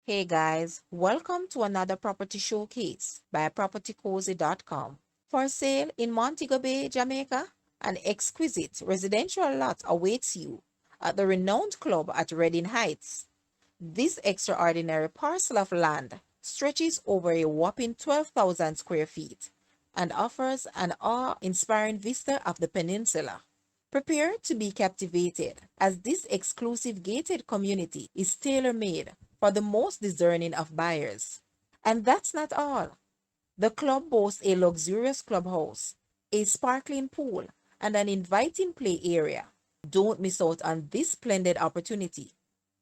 Hey guys, welcome to another property showcase by propertycozy.com. For sale in Montego Bay, Jamaica, an exquisite residential lot awaits you at the renowned club at Reading Heights. This extraordinary parcel of land stretches over a whopping 12,000 square feet and offers an awe-inspiring vista of the peninsula. Prepare to be captivated, as this exclusive gated community is tailor-made for the most discerning of buyers. And that's not all. The club boasts a luxurious clubhouse, a sparkling pool, and an inviting play area. Don't miss out on this splendid opportunity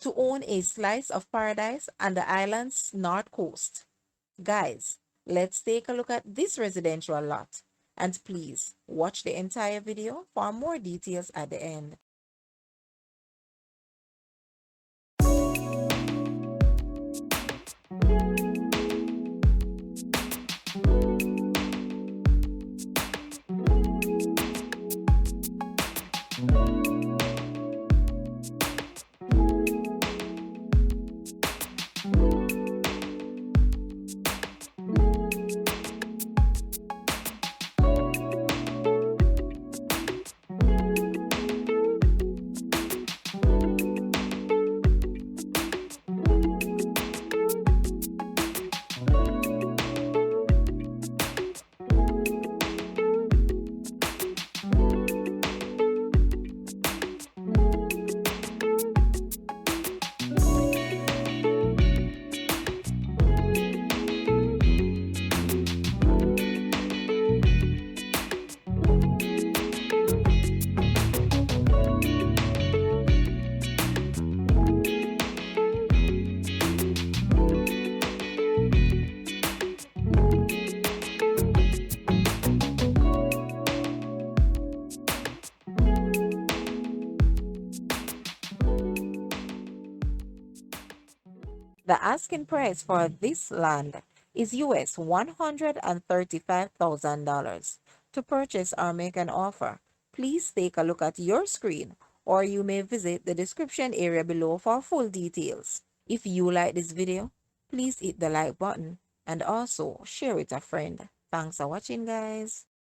to own a slice of paradise on the island's north coast. Guys, let's take a look at this residential lot. And please watch the entire video for more details at the end. The asking price for this land is US $135,000. To purchase or make an offer, please take a look at your screen, or you may visit the description area below for full details. If you like this video, please hit the like button and also share with a friend. Thanks for watching, guys.